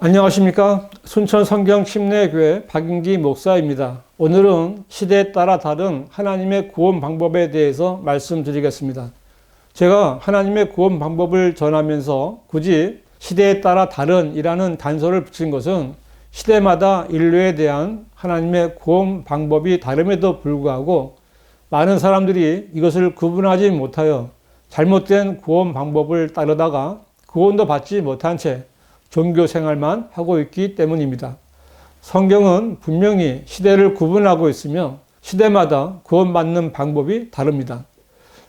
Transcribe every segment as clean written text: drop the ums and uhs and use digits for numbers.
안녕하십니까. 순천 성경 침례교회 박인기 목사입니다. 오늘은 시대에 따라 다른 하나님의 구원 방법에 대해서 말씀드리겠습니다. 제가 하나님의 구원 방법을 전하면서 굳이 시대에 따라 다른이라는 단서를 붙인 것은 시대마다 인류에 대한 하나님의 구원 방법이 다름에도 불구하고 많은 사람들이 이것을 구분하지 못하여 잘못된 구원 방법을 따르다가 구원도 받지 못한 채 종교 생활만 하고 있기 때문입니다. 성경은 분명히 시대를 구분하고 있으며 시대마다 구원받는 방법이 다릅니다.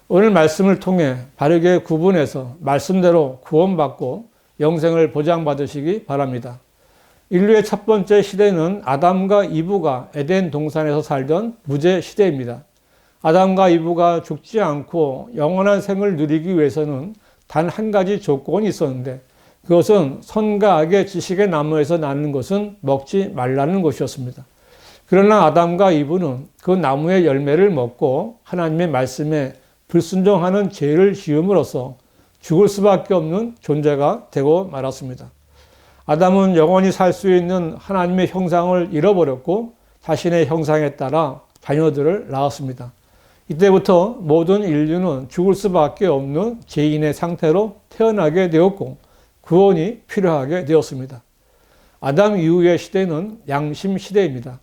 오늘 말씀을 통해 바르게 구분해서 말씀대로 구원받고 영생을 보장받으시기 바랍니다. 인류의 첫 번째 시대는 아담과 이브가 에덴 동산에서 살던 무죄 시대입니다. 아담과 이브가 죽지 않고 영원한 생을 누리기 위해서는 단 한 가지 조건이 있었는데 그것은 선과 악의 지식의 나무에서 나는 것은 먹지 말라는 것이었습니다. 그러나 아담과 이브는 그 나무의 열매를 먹고 하나님의 말씀에 불순종하는 죄를 지음으로써 죽을 수밖에 없는 존재가 되고 말았습니다. 아담은 영원히 살 수 있는 하나님의 형상을 잃어버렸고 자신의 형상에 따라 자녀들을 낳았습니다. 이때부터 모든 인류는 죽을 수밖에 없는 죄인의 상태로 태어나게 되었고 구원이 필요하게 되었습니다. 아담 이후의 시대는 양심 시대입니다.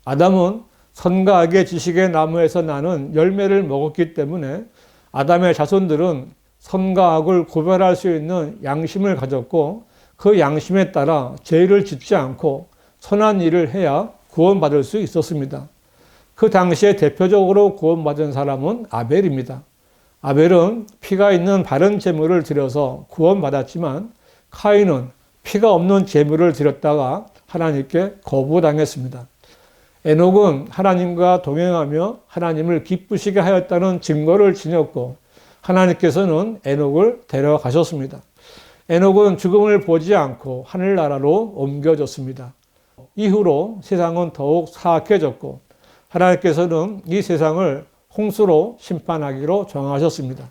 아담은 선과 악의 지식의 나무에서 나는 열매를 먹었기 때문에 아담의 자손들은 선과 악을 구별할 수 있는 양심을 가졌고 그 양심에 따라 죄를 짓지 않고 선한 일을 해야 구원받을 수 있었습니다. 그 당시에 대표적으로 구원받은 사람은 아벨입니다. 아벨은 피가 있는 바른 제물을 드려서 구원받았지만 카인은 피가 없는 제물을 드렸다가 하나님께 거부당했습니다. 에녹은 하나님과 동행하며 하나님을 기쁘시게 하였다는 증거를 지녔고 하나님께서는 에녹을 데려가셨습니다. 에녹은 죽음을 보지 않고 하늘나라로 옮겨졌습니다. 이후로 세상은 더욱 사악해졌고 하나님께서는 이 세상을 홍수로 심판하기로 정하셨습니다.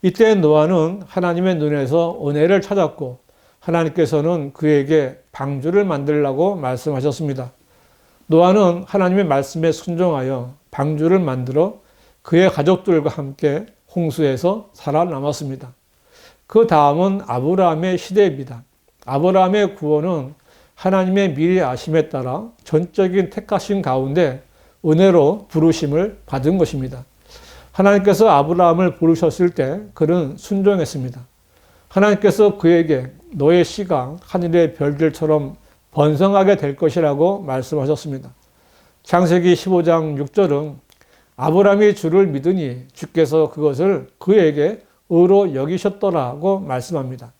이때 노아는 하나님의 눈에서 은혜를 찾았고 하나님께서는 그에게 방주를 만들라고 말씀하셨습니다. 노아는 하나님의 말씀에 순종하여 방주를 만들어 그의 가족들과 함께 홍수에서 살아남았습니다. 그 다음은 아브라함의 시대입니다. 아브라함의 구원은 하나님의 미리 아심에 따라 전적인 택하심 가운데 은혜로 부르심을 받은 것입니다. 하나님께서 아브라함을 부르셨을 때 그는 순종했습니다. 하나님께서 그에게 너의 씨가 하늘의 별들처럼 번성하게 될 것이라고 말씀하셨습니다. 창세기 15장 6절은 아브라함이 주를 믿으니 주께서 그것을 그에게 의로 여기셨더라고 말씀합니다.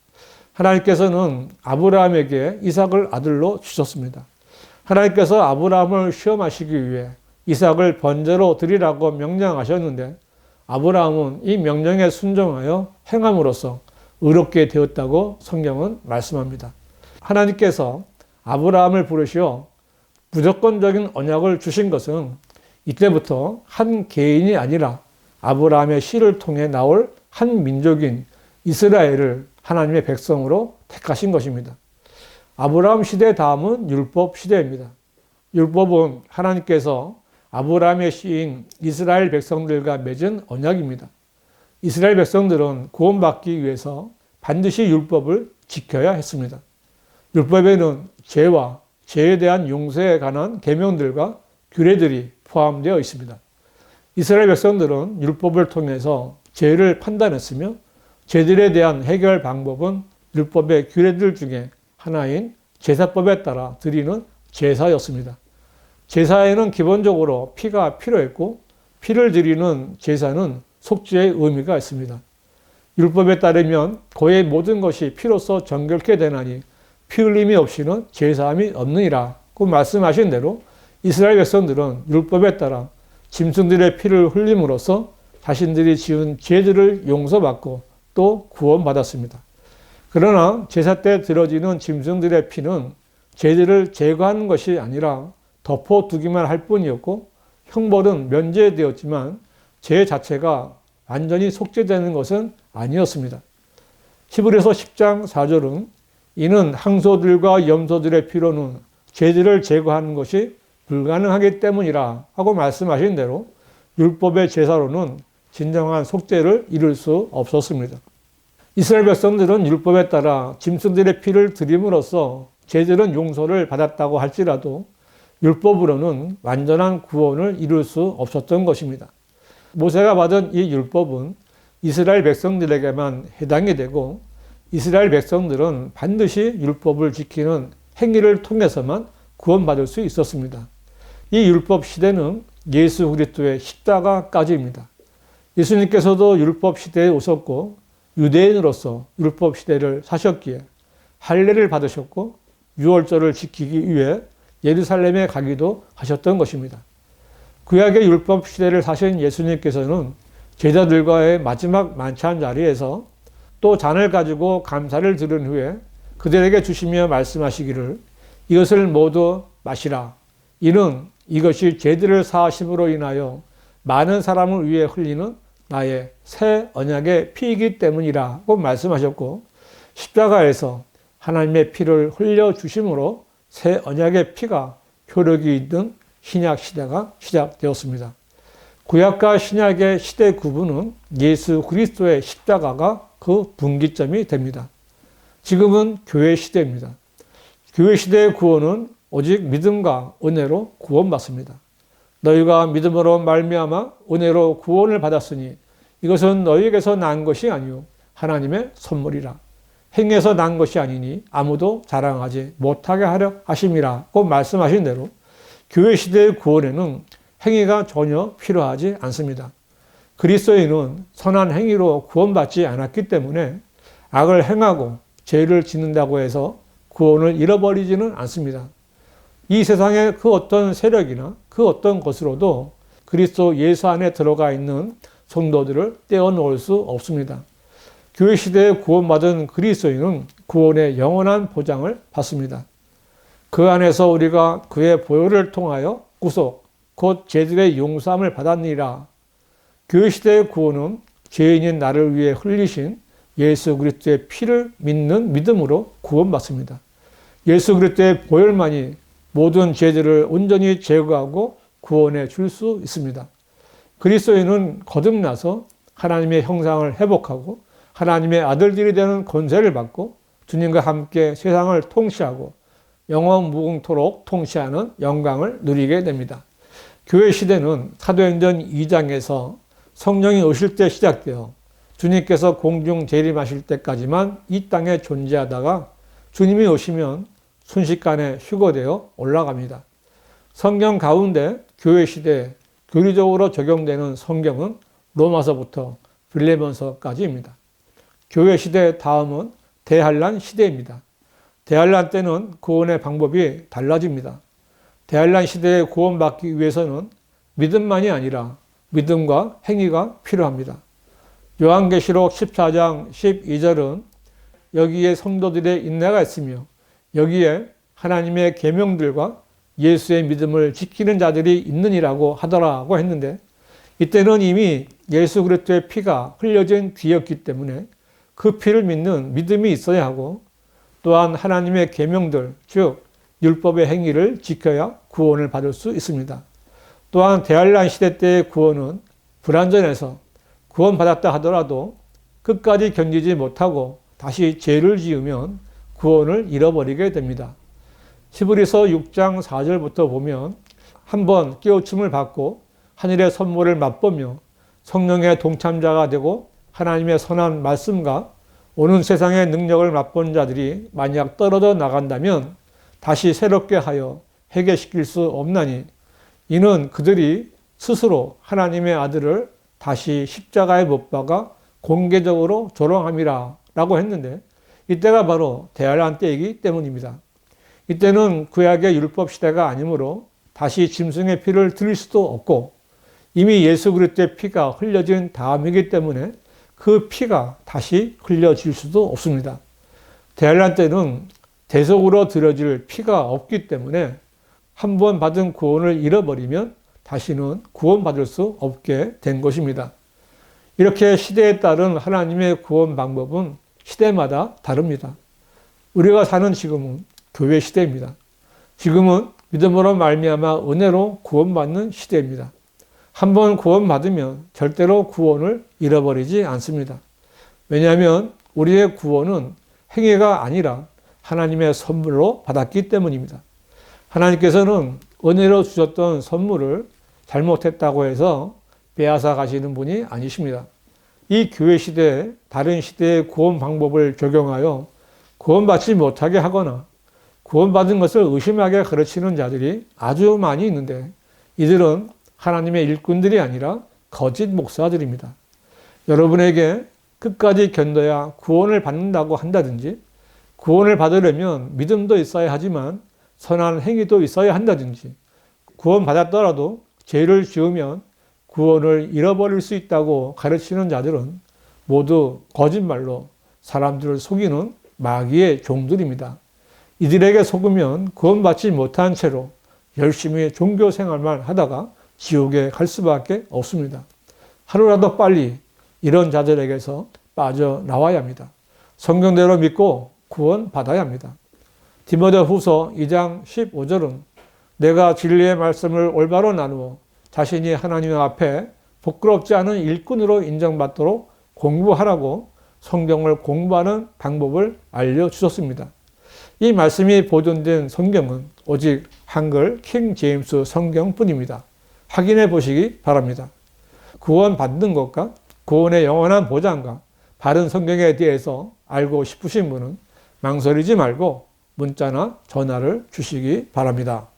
하나님께서는 아브라함에게 이삭을 아들로 주셨습니다. 하나님께서 아브라함을 시험하시기 위해 이삭을 번제로 드리라고 명령하셨는데 아브라함은 이 명령에 순종하여 행함으로써 의롭게 되었다고 성경은 말씀합니다. 하나님께서 아브라함을 부르시어 무조건적인 언약을 주신 것은 이때부터 한 개인이 아니라 아브라함의 씨를 통해 나올 한 민족인 이스라엘을 하나님의 백성으로 택하신 것입니다. 아브라함 시대 다음은 율법 시대입니다. 율법은 하나님께서 아브라함의 씨인 이스라엘 백성들과 맺은 언약입니다. 이스라엘 백성들은 구원받기 위해서 반드시 율법을 지켜야 했습니다. 율법에는 죄와 죄에 대한 용서에 관한 계명들과 규례들이 포함되어 있습니다. 이스라엘 백성들은 율법을 통해서 죄를 판단했으며 죄들에 대한 해결 방법은 율법의 규례들 중에 하나인 제사법에 따라 드리는 제사였습니다. 제사에는 기본적으로 피가 필요했고 피를 드리는 제사는 속죄의 의미가 있습니다. 율법에 따르면 고의 모든 것이 피로써 정결케 되나니 피 흘림이 없이는 제사함이 없느니라고 말씀하신 대로 이스라엘 백성들은 율법에 따라 짐승들의 피를 흘림으로써 자신들이 지은 죄들을 용서받고 또 구원받았습니다. 그러나 제사 때 들어지는 짐승들의 피는 죄들을 제거하는 것이 아니라 덮어두기만 할 뿐이었고 형벌은 면제되었지만 죄 자체가 완전히 속죄되는 것은 아니었습니다. 히브리서 10장 4절은 이는 항소들과 염소들의 피로는 죄들을 제거하는 것이 불가능하기 때문이라 하고 말씀하신 대로 율법의 제사로는 진정한 속죄를 이룰 수 없었습니다. 이스라엘 백성들은 율법에 따라 짐승들의 피를 드림으로써 죄들은 용서를 받았다고 할지라도 율법으로는 완전한 구원을 이룰 수 없었던 것입니다. 모세가 받은 이 율법은 이스라엘 백성들에게만 해당이 되고 이스라엘 백성들은 반드시 율법을 지키는 행위를 통해서만 구원받을 수 있었습니다. 이 율법 시대는 예수 그리스도의 십자가까지입니다. 예수님께서도 율법 시대에 오셨고 유대인으로서 율법 시대를 사셨기에 할례를 받으셨고 유월절을 지키기 위해 예루살렘에 가기도 하셨던 것입니다. 구약의 율법 시대를 사신 예수님께서는 제자들과의 마지막 만찬 자리에서 또 잔을 가지고 감사를 들은 후에 그들에게 주시며 말씀하시기를 이것을 모두 마시라. 이는 이것이 죄들을 사하심으로 인하여 많은 사람을 위해 흘리는 나의 새 언약의 피이기 때문이라고 말씀하셨고 십자가에서 하나님의 피를 흘려주심으로 새 언약의 피가 효력이 있는 신약 시대가 시작되었습니다. 구약과 신약의 시대 구분은 예수 그리스도의 십자가가 그 분기점이 됩니다. 지금은 교회 시대입니다. 교회 시대의 구원은 오직 믿음과 은혜로 구원받습니다. 너희가 믿음으로 말미암아 은혜로 구원을 받았으니 이것은 너희에게서 난 것이 아니요 하나님의 선물이라. 행해서 난 것이 아니니 아무도 자랑하지 못하게 하려 하심이라고 말씀하신 대로 교회 시대의 구원에는 행위가 전혀 필요하지 않습니다. 그리스도인은 선한 행위로 구원받지 않았기 때문에 악을 행하고 죄를 짓는다고 해서 구원을 잃어버리지는 않습니다. 이 세상의 그 어떤 세력이나 그 어떤 것으로도 그리스도 예수 안에 들어가 있는 성도들을 떼어놓을 수 없습니다. 교회 시대에 구원받은 그리스도인은 구원의 영원한 보장을 받습니다. 그 안에서 우리가 그의 보혈을 통하여 구속, 곧 죄들의 용서함을 받았느니라. 교회 시대의 구원은 죄인인 나를 위해 흘리신 예수 그리스도의 피를 믿는 믿음으로 구원받습니다. 예수 그리스도의 보혈만이 모든 죄들을 온전히 제거하고 구원해 줄 수 있습니다. 그리스도인은 거듭나서 하나님의 형상을 회복하고 하나님의 아들들이 되는 권세를 받고 주님과 함께 세상을 통치하고 영원 무궁토록 통치하는 영광을 누리게 됩니다. 교회 시대는 사도행전 2장에서 성령이 오실 때 시작되어 주님께서 공중 재림하실 때까지만 이 땅에 존재하다가 주님이 오시면 순식간에 휴거되어 올라갑니다. 성경 가운데 교회 시대에 교리적으로 적용되는 성경은 로마서부터 빌레몬서까지입니다. 교회 시대 다음은 대환란 시대입니다. 대환란 때는 구원의 방법이 달라집니다. 대환란 시대에 구원받기 위해서는 믿음만이 아니라 믿음과 행위가 필요합니다. 요한계시록 14장 12절은 여기에 성도들의 인내가 있으며 여기에 하나님의 계명들과 예수의 믿음을 지키는 자들이 있느니라고 하더라고 했는데 이때는 이미 예수 그리스도의 피가 흘려진 뒤였기 때문에 그 피를 믿는 믿음이 있어야 하고 또한 하나님의 계명들 즉 율법의 행위를 지켜야 구원을 받을 수 있습니다. 또한 대환란 시대 때의 구원은 불완전해서 구원받았다 하더라도 끝까지 견디지 못하고 다시 죄를 지으면 구원을 잃어버리게 됩니다. 히브리서 6장 4절부터 보면 한번 깨우침을 받고 하늘의 선물을 맛보며 성령의 동참자가 되고 하나님의 선한 말씀과 오는 세상의 능력을 맛본 자들이 만약 떨어져 나간다면 다시 새롭게 하여 회개시킬 수 없나니 이는 그들이 스스로 하나님의 아들을 다시 십자가에 못 박아 공개적으로 조롱함이라 라고 했는데 이때가 바로 대환란 때이기 때문입니다. 이때는 구약의 율법 시대가 아니므로 다시 짐승의 피를 드릴 수도 없고 이미 예수 그리스도의 피가 흘려진 다음이기 때문에 그 피가 다시 흘려질 수도 없습니다. 대환란 때는 대속으로 드려질 피가 없기 때문에 한 번 받은 구원을 잃어버리면 다시는 구원받을 수 없게 된 것입니다. 이렇게 시대에 따른 하나님의 구원 방법은 시대마다 다릅니다. 우리가 사는 지금은 교회 시대입니다. 지금은 믿음으로 말미암아 은혜로 구원받는 시대입니다. 한번 구원받으면 절대로 구원을 잃어버리지 않습니다. 왜냐하면 우리의 구원은 행위가 아니라 하나님의 선물로 받았기 때문입니다. 하나님께서는 은혜로 주셨던 선물을 잘못했다고 해서 빼앗아 가시는 분이 아니십니다. 이 교회 시대에 다른 시대의 구원 방법을 적용하여 구원받지 못하게 하거나 구원받은 것을 의심하게 가르치는 자들이 아주 많이 있는데, 이들은 하나님의 일꾼들이 아니라 거짓 목사들입니다. 여러분에게 끝까지 견뎌야 구원을 받는다고 한다든지, 구원을 받으려면 믿음도 있어야 하지만 선한 행위도 있어야 한다든지, 구원받았더라도 죄를 지으면 구원을 잃어버릴 수 있다고 가르치는 자들은 모두 거짓말로 사람들을 속이는 마귀의 종들입니다. 이들에게 속으면 구원받지 못한 채로 열심히 종교 생활만 하다가 지옥에 갈 수밖에 없습니다. 하루라도 빨리 이런 자들에게서 빠져나와야 합니다. 성경대로 믿고 구원받아야 합니다. 디모데후서 2장 15절은 내가 진리의 말씀을 올바로 나누어 자신이 하나님 앞에 부끄럽지 않은 일꾼으로 인정받도록 공부하라고 성경을 공부하는 방법을 알려주셨습니다. 이 말씀이 보존된 성경은 오직 한글 킹 제임스 성경뿐입니다. 확인해 보시기 바랍니다. 구원받는 것과 구원의 영원한 보장과 바른 성경에 대해서 알고 싶으신 분은 망설이지 말고 문자나 전화를 주시기 바랍니다.